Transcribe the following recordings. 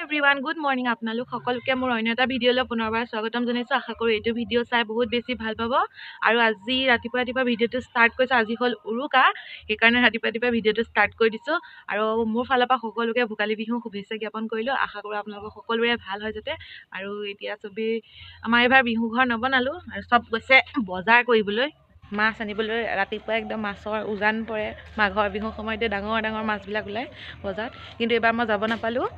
everyone good morning আপোনালোক সকলোকে মোৰ অন্য এটা ভিডিঅ'লৈ পুনৰবাৰ স্বাগতম জনাইছোঁ আশা কৰোঁ এইটো ভিডিঅ' চাই বহুত বেছি ভাল পাব আৰু আজি ৰাতিপুৱা ভিডিঅ'টো ষ্টাৰ্ট কৰিছোঁ আজি হ'ল উৰুকা সেইকাৰণে ৰাতিপুৱা ভিডিঅ'টো ষ্টাৰ্ট কৰি দিছোঁ আৰু মোৰ ফালৰ পৰা সকলোকে ভোগালী বিহু শুভেচ্ছা জ্ঞাপন কৰিলোঁ আশা কৰোঁ আপোনালোকৰ সকলোৰে ভাল হয় যাতে আৰু এতিয়া চবেই আমাৰ এইবাৰ বিহু ঘৰ নবনালোঁ আৰু চব গৈছে বজাৰ কৰিবলৈ মাছ আনিবলৈ ৰাতিপুৱা একদম মাছৰ উজান পৰে মাঘৰ বিহুৰ সময়তে ডাঙৰ মাছবিলাক ওলায় বজাৰত কিন্তু এবাৰ মই যাব নাপালোঁ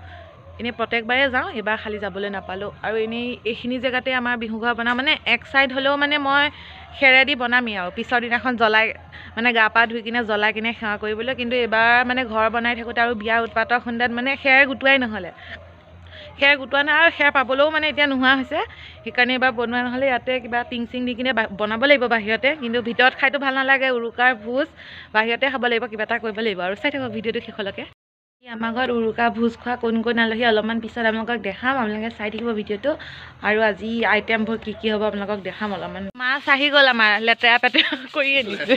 এনেই প্ৰত্যেকবাৰে যাওঁ এবাৰ খালি যাবলৈ নাপালোঁ আৰু এনেই এইখিনি জেগাতে আমাৰ বিহু ঘৰ বনাওঁ মানে এক চাইড হ'লেও মানে মই খেৰেদি বনামেই আৰু পিছৰ দিনাখন জ্বলাই মানে গা পা ধুই কিনে জ্বলাই কিনে সেৱা কৰিবলৈ কিন্তু এবাৰ মানে ঘৰ বনাই থাকোঁতে আৰু বিয়াৰ উৎপাতৰ খুন্দাত মানে খেৰ গোটোৱাই নহ'লে খেৰ গোটোৱা নাই আৰু খেৰ পাবলৈও মানে এতিয়া নোহোৱা হৈছে সেইকাৰণে এবাৰ বনোৱা নহ'লে ইয়াতে কিবা টিং চিং দি কিনে বনাব লাগিব বাহিৰতে কিন্তু ভিতৰত খাইতো ভাল নালাগে উৰুকাৰ ভোজ বাহিৰতে খাব লাগিব কিবা এটা কৰিব লাগিব আৰু চাই থাকক ভিডিঅ'টো শেষলৈকে আমাৰ ঘৰত উৰুকা ভোজ খোৱা কোন আলহী অলপমান পিছত আপোনালোকক দেখাম আপোনালোকে চাই থাকিব ভিডিঅ'টো আৰু আজি আইটেমবোৰ কি হ'ব আপোনালোকক দেখাম অলপমান মাছ আহি গ'ল আমাৰ লেতেৰা পেতেৰা কৰি আনিছে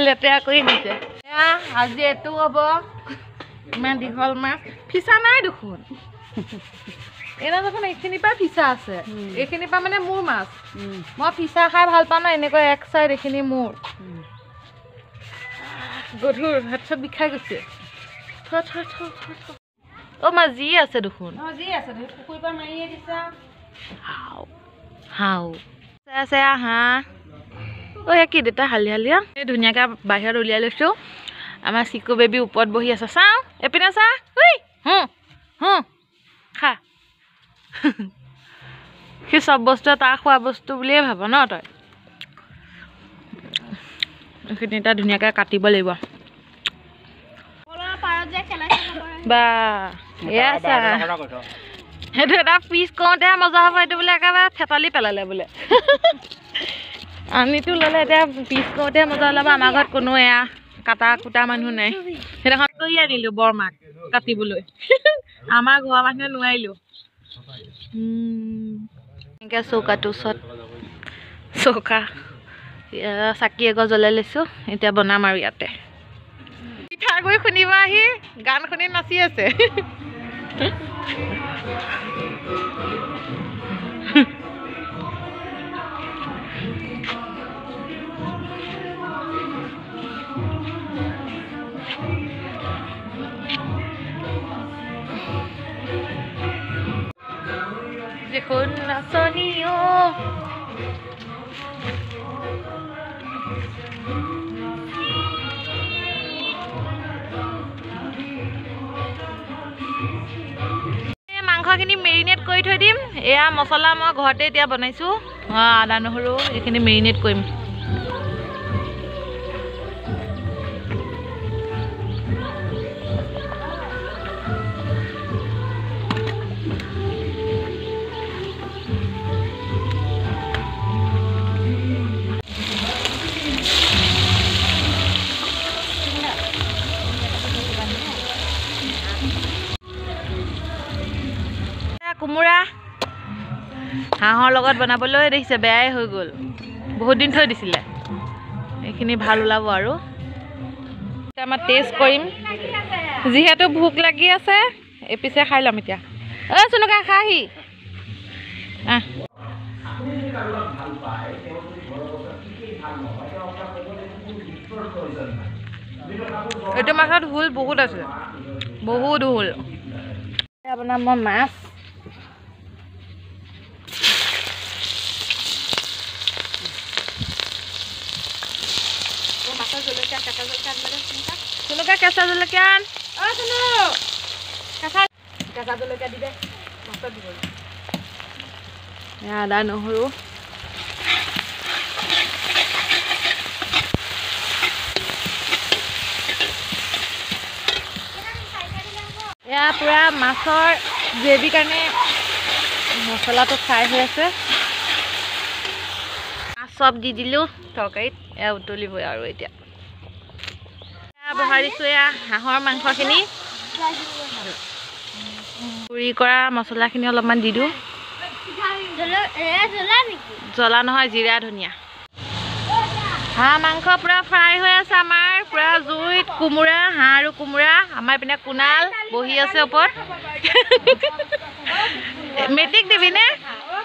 লেতেৰা কৰি আনিছে এয়া আজি এইটো হ'ব ইমান দীঘল মাছ ফিচা নাই দেখোন এনে দেখোন এইখিনিৰ পৰা ফিচা আছে এইখিনিৰ পৰা মানে মোৰ মাছ মই ফিচা খাই ভাল পাওঁ ন এনেকৈ এক চাইড এইখিনি মোৰ গধুৰ হাত চাত বিষাই গৈছে অ' মা যি আছে দেখোন হাও হাঁহ অ' কি দেউতা হালিয়া এই ধুনীয়াকৈ বাহিৰত উলিয়াই লৈছোঁ আমাৰ চিকু বেবী ওপৰত বহি আছে চাওঁ এপিনে চা খা সি চব বস্তু তাৰ খোৱা বস্তু বুলিয়ে ভাব ন তই এইখিনি এটা ধুনীয়াকৈ কাটিব লাগিব বা এয়া চা সেইটো এটা পিচ কৰোঁতে মজা হ'ব এইটো বোলে একেবাৰে থেতালি পেলালে বোলে আমিতো ল'লে এতিয়া পিচ কৰোঁতে মজা ওলাব আমাৰ ঘৰত কোনো এয়া কাটা কুটা মানুহ নাই সেইদিনাখন কৰি আনিলোঁ বৰমাক কাটিবলৈ আমাৰ ঘৰৰ মানুহে নোৱাৰিলোঁ এনেকৈ চৌকাটোৰ ওচৰত চৌকা চাকি এগছ জ্বলাই লৈছোঁ এতিয়া বনাম আৰু ইয়াতে পিঠাগুড়ি খুন্দিব আহি গান শুনি নাচি আছে দেখোন নাচনীও মাংসখিনি মেৰিনেট কৰি থৈ দিম এয়া মছলা মই ঘৰতে এতিয়া বনাইছোঁ আদা নহৰু এইখিনি মেৰিনেট কৰিম কোমোৰা হাঁহৰ লগত বনাবলৈ দেখিছে বেয়াই হৈ গ'ল বহুত দিন থৈ দিছিলে এইখিনি ভাল ওলাব আৰু এতিয়া আমাৰ টেষ্ট কৰিম যিহেতু ভোক লাগি আছে এপিছে খাই ল'ম এতিয়া অ' চুনুকা খাহি এইটো মাছত হুল বহুত আছে বহুত হুল আপোনাৰ মই মাছ চুনুকা কেঁচা জলকীয়া আন অ' চুনু কেঁচা জলকীয়া দিবে মাছত দিব আদা নহৰু এয়া পূৰা মাছৰ গ্ৰেভি কাৰণে মছলাটো ফ্ৰাই হৈ আছে মাছ চব দি দিলোঁ তৰকাৰীত এয়া উতলিবই আৰু এতিয়া বহাই দিছোঁ এয়া হাঁহৰ মাংসখিনি গুড়ি কৰা মছলাখিনি অলপমান দি দিওঁ জ্বলা নহয় জিৰা ধনিয়া হাঁহ মাংস পূৰা ফ্ৰাই হৈ আছে আমাৰ পুৰা জুইত কোমোৰা হাঁহ আৰু কোমোৰা আমাৰ পিনে কুনাল বহি আছে ওপৰত মেট্ৰিক দিবি নে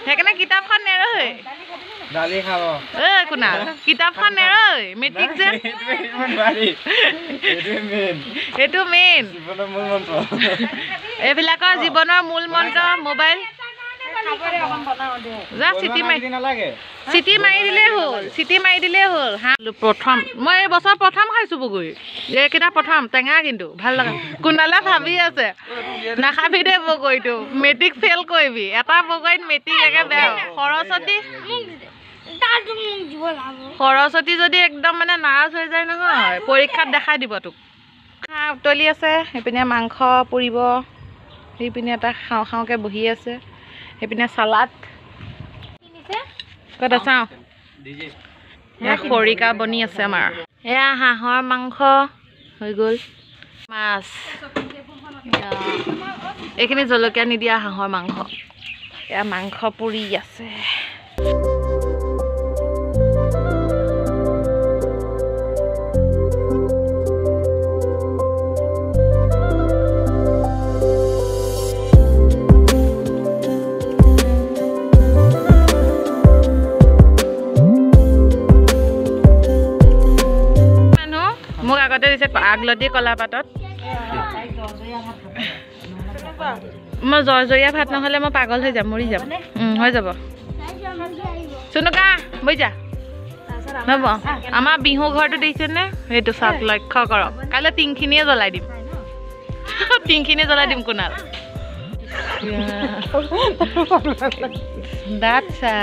সেইকাৰণে কিতাপখন নেৰৈ দালি খাব কুনাল কিতাপখন নেৰৈ মেট্ৰিক যে এইটো মেইন এইবিলাকৰ জীৱনৰ মূল মন্ত্ৰ মোবাইল যা চিটি মাৰি দিলেই হ'ল হাঁহ প্ৰথম মই এই বছৰ প্ৰথম খাইছোঁ বগৰী এইকেইটা প্ৰথম টেঙা কিন্তু ভাল লগা কুনালে ভাবি আছে নাখাবি দে বগৰীটো মেট্ৰিক ফেইল কৰিবি এটা বগৰীত মেট্ৰিক একে বেয়া সৰস্বতী যদি একদম মানে নাৰাজ হৈ যায় নহয় পৰীক্ষাত দেখাই দিব তোক হাঁহ উতলি আছে সেইপিনে মাংস পুৰিব সেইপিনে এটা খাওঁ খাওঁকৈ বহি আছে সেইপিনে চালাড ক'ত চাওঁ এয়া খৰিকা বনি আছে আমাৰ এয়া হাঁহৰ মাংস হৈ গ'ল মাছ এইখিনি জলকীয়া নিদিয়া হাঁহৰ মাংস এয়া মাংস পুৰি আছে মোক আগতে দিছে আগলতি কলা পাতত মই জৰজৰীয়া ভাত নহ'লে মই পাগল হৈ যাম মৰি যাম হৈ যাব চুনুকা বৈ যা হ'ব আমাৰ বিহু ঘৰটো দেখিছেনে সেইটো চাওক লক্ষ্য কৰক কাইলৈ টিংখিনিয়ে জ্বলাই দিম কুনাল দাচ্ছা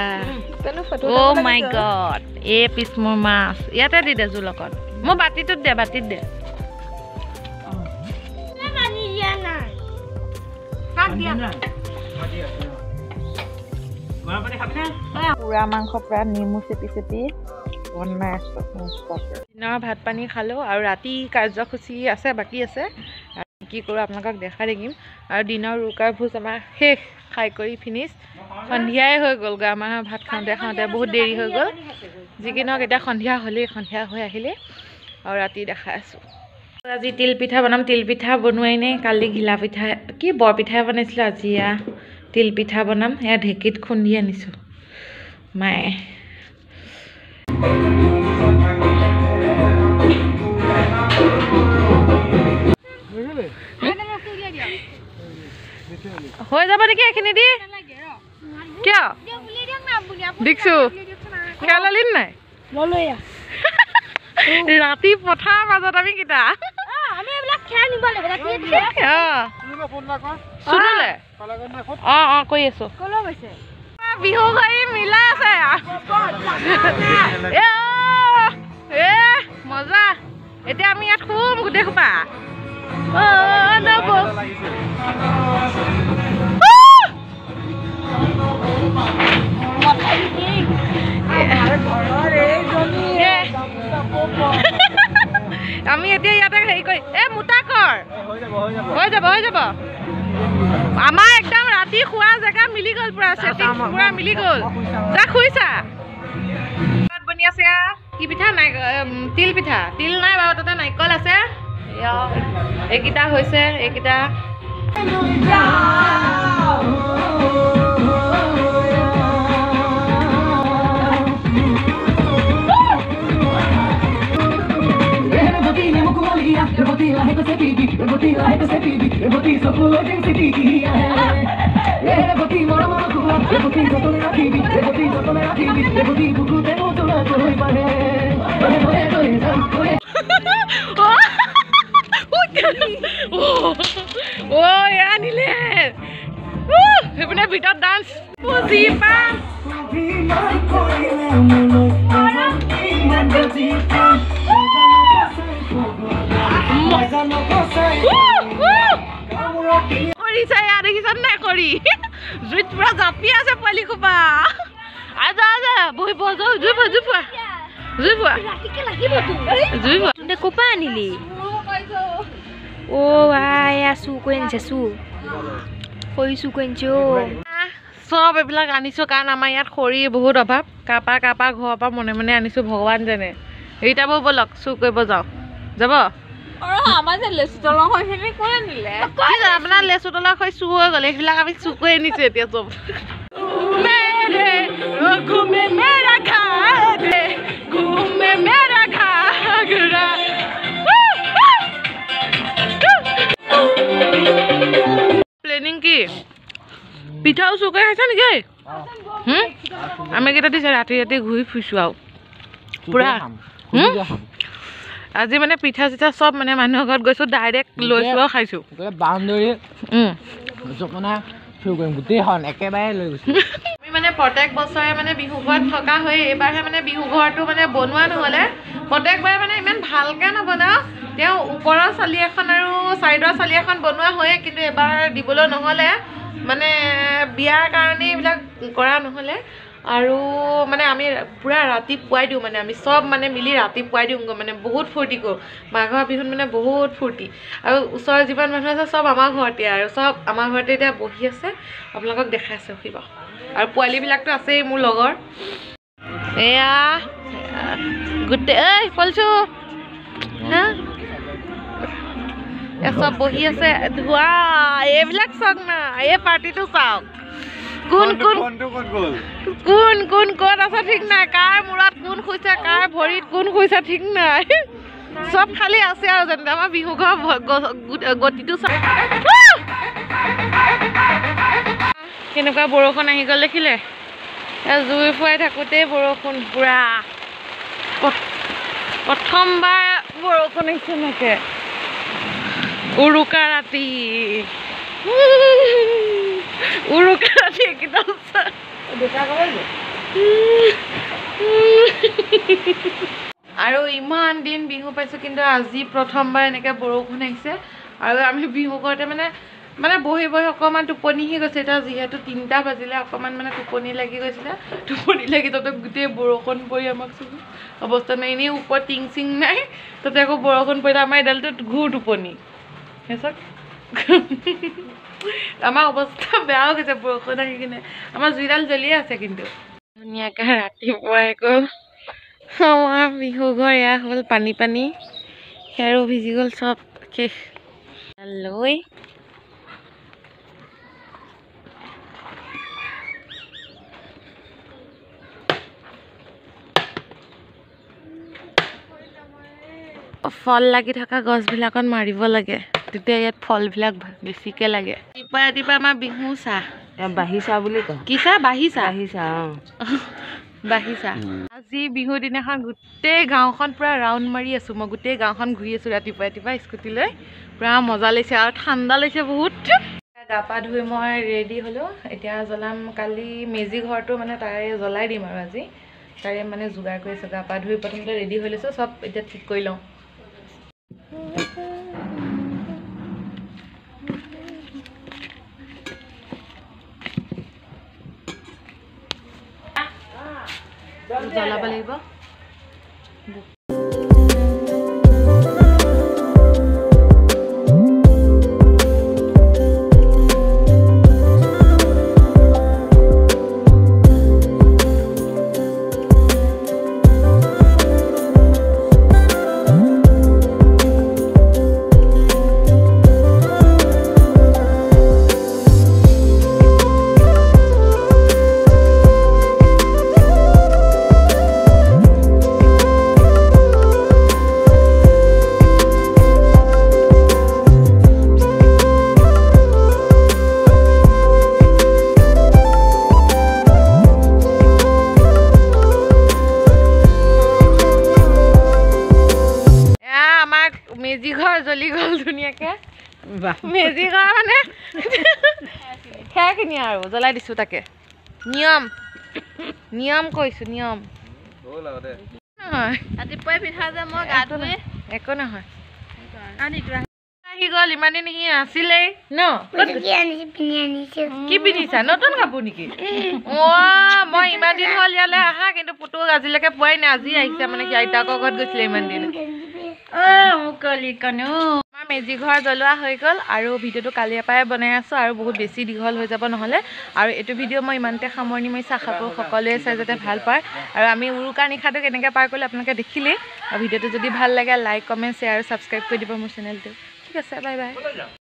অ' মাই গড এই পিছ মোৰ মাছ ইয়াতে দি দে জোল লগত মই বাতিত দে পুৰা মাংস পুৰা নেমু চেপি বনাই আছোঁ দিনৰ ভাত পানী খালোঁ আৰু ৰাতি কাৰ্যসূচী আছে বাকী আছে কি কৰোঁ আপোনালোকক দেখাই থাকিম আৰু দিনৰ উৰুকাৰ ভোজ আমাৰ শেষ খাই কৰি ফিনিছ সন্ধিয়াই হৈ গ'লগৈ আমাৰ ভাত খাওঁতে বহুত দেৰি হৈ গ'ল যি কি নহওক এতিয়া সন্ধিয়া হৈ আহিলে আৰু ৰাতি দেখাই আছোঁ আজি তিলপিঠা বনাম তিলপিঠা বনোৱাই নাই কালি ঘিলা পিঠা কি বৰপিঠাই বনাইছিলোঁ আজি এয়া তিলপিঠা বনাম এয়া ঢেঁকীত খুন্দি আনিছোঁ মায়ে হৈ যাব নেকি এইখিনি দি কিয় দেখিছোঁ খেলালি নাই ৰাতি পথাৰৰ মাজত আমি কেইটা কৰি আছো বিহু ঘড়ী মিলাই আছে মজা এতিয়া আমি ইয়াত খুব গোটেই সোপা আমি এতিয়া ইয়াতে হেৰি কৰি মোটা কৰ হৈ যাব আমাৰ একদম ৰাতি খোৱা জেগা মিলি গ'ল পুৰা চেটিং পুৰা মিলি গ'ল যা খুইছা বনি আছে কি পিঠা নাই তিল পিঠা তিল নাই বাৰু তাতে নাৰিকল আছে এইকেইটা হৈছে এইকেইটা আনিলে সেইপিনে ভিতৰত ডান্স বুজি পা দেখিছা নাই কৰি জুইত পুৰা জাপি আছে পোৱালি খোপা আজা বহি জুই কোপা আনিলি চব এইবিলাক আনিছো কাৰণ আমাৰ ইয়াত খৰি বহুত অভাৱ কাপা ঘৰৰ পৰা মনে মনে আনিছো ভগৱান জানে এইটা ব'লক চুৰ কৰিব যাওঁ যাব আমাৰ যে লেচু তলৰ হৈছিলে কোনে নিলে আপোনাৰ লেচু তলৰ হৈ চুৰ হৈ গ'ল এইবিলাক আমি চুৰ কৰি আনিছোঁ এতিয়া চব প্লেনিং কি পিঠাও চুৰ কৰি খাইছা নেকি আমি কেইটা দিছে ৰাতি ৰাতি ঘূৰি ফুৰিছোঁ আৰু পুৰা আজি মানে পিঠা চিঠা চব মানে মানুহৰ ঘৰত গৈছোঁ ডাইৰেক্ট লৈছোঁ আৰু খাইছোঁ বাউণ্ডৰী মানে গোটেইখন একেবাৰে লৈ গৈছোঁ আমি মানে প্ৰত্যেক বছৰে মানে বিহু ঘৰত থকা হৈ এইবাৰহে মানে বিহু ঘৰটো মানে বনোৱা নহ'লে প্ৰত্যেকবাৰে মানে ইমান ভালকৈ নবনাওঁ তেওঁ ওপৰৰ চালি এখন আৰু ছাইডৰ চালি এখন বনোৱা হয়ে কিন্তু এবাৰ দিবলৈ নহ'লে মানে বিয়াৰ কাৰণে এইবিলাক কৰা নহ'লে আৰু মানে আমি পুৰা ৰাতিপুৱাই দিওঁ মানে আমি চব মানে মিলি ৰাতিপুৱাই দিওঁগৈ মানে বহুত ফূৰ্তি কৰোঁ মাঘৰ বিহুত মানে বহুত ফূৰ্তি আৰু ওচৰৰ যিমান মানুহ আছে চব আমাৰ ঘৰতে আৰু চব আমাৰ ঘৰতে এতিয়া বহি আছে আপোনালোকক দেখাই আছে ৰখিব আৰু পোৱালীবিলাকতো আছেই মোৰ লগৰ এয়া গোটেই ঐ পলচু হা চব বহি আছে ধোৱা এইবিলাক চাওক না এই পাৰ্টিটো চাওক কোন কোন কোন কোন ক'ত আছে ঠিক নাই কাৰ মূৰত কোন শুইছে কাৰ ভৰিত কোন শুইছে ঠিক নাই চব খালি আছে আৰু যেনে আমাৰ বিহু ঘৰ গতিটো চাওক কেনেকুৱা বৰষুণ আহি গ'ল দেখিলে জুই ফুৱাই থাকোঁতেই বৰষুণ পুৰা প্ৰথমবাৰ বৰষুণ আহিছে এনেকৈ উৰুকা ৰাতি উৰুকা ৰাতি একদম আৰু ইমান দিন বিহু পাইছোঁ কিন্তু আজি প্ৰথমবাৰ এনেকৈ বৰষুণ আহিছে আৰু আমি বিহু ঘৰতে মানে বহি বহি অকণমান টোপনিহি গৈছে এতিয়া যিহেতু 3টা বাজিলে অকণমান মানে টোপনি লাগি গৈছিলে টোপনি লাগি তাতে গোটেই বৰষুণ পৰি আমাক চব অৱস্থা নাই এনেই ওপৰত টিং চিং নাই তাতে আকৌ বৰষুণ পৰিলে আমাৰ এডালটোত ঘূৰ টোপনি চাওক আমাৰ অৱস্থা বেয়া হৈ গৈছে বৰষুণ আহি কিনে আমাৰ জুইডাল জ্বলিয়ে আছে কিন্তু ধুনীয়াকৈ ৰাতিপুৱাই গ'ল আমাৰ বিহু ঘৰ এয়া হ'ল পানী পানী খেৰো ভিজি গ'ল চব শেষ লৈ ফল লাগি থকা গছবিলাকত মাৰিব লাগে তেতিয়া ইয়াত ফলবিলাক বেছিকৈ লাগে ৰাতিপুৱা ৰাতিপুৱা আমাৰ বিহু চাহ বাঢ়িছা বুলি কয় কি চাহ বাঢ়িছা বাঢ়িছা আজি বিহুৰ দিনাখন গোটেই গাঁওখন পূৰা ৰাউণ্ড মাৰি আছোঁ মই গোটেই গাঁওখন ঘূৰি আছোঁ ৰাতিপুৱা ৰাতিপুৱা স্কুটি লৈ পূৰা মজা লাগিছে আৰু ঠাণ্ডা লাগিছে বহুত গা পা ধুই মই ৰেডি হ'লোঁ এতিয়া জ্বলাম কালি মেজি ঘৰটো মানে তাৰে জ্বলাই দিম আৰু আজি তাৰে মানে যোগাৰ কৰি আছোঁ গা পা ধুই প্ৰথমতে ৰেডি হৈ লৈছোঁ চব এতিয়া ঠিক কৰি লওঁ জ্বলাব লাগিব মেজি ঘৰ জ্বলি গ'ল ধুনীয়াকৈ মেজি ঘৰ মানে সেইখিনি আৰু জ্বলাই দিছোঁ তাকে নিয়ম নিয়ম কৈছোঁ নিয়ম নহয় ৰাতিপুৱাই পিঠা যে মই গা ধুই একো নহয় আহি গ'ল ইমান দিন সি আছিলেই ন কি পিন্ধিছা নতুন কাপোৰ নেকি অঁ মই ইমান দিন হ'ল ইয়ালৈ আহা কিন্তু পুতুক আজিলৈকে পোৱাই নাই আজি আহিছে মানে কি আইতাকৰ ঘৰত গৈছিলে ইমান দিন মুকলি কনো আমাৰ মেজি ঘৰ জ্বলোৱা হৈ গ'ল আৰু ভিডিঅ'টো কালিৰ পৰাই বনাই আছোঁ আৰু বহুত বেছি দীঘল হৈ যাব নহ'লে আৰু এইটো ভিডিঅ' মই ইমানতে সামৰণি মাৰিছোঁ আশা কৰোঁ সকলোৱে চাই যাতে ভাল পায় আৰু আমি উৰুকাৰ নিশাটো কেনেকৈ পাৰ কৰিলোঁ আপোনালোকে দেখিলেই আৰু ভিডিঅ'টো যদি ভাল লাগে লাইক কমেণ্ট শ্বেয়াৰ আৰু ছাবস্ক্ৰাইব কৰি দিব মোৰ চেনেলটো ঠিক আছে বাই বাই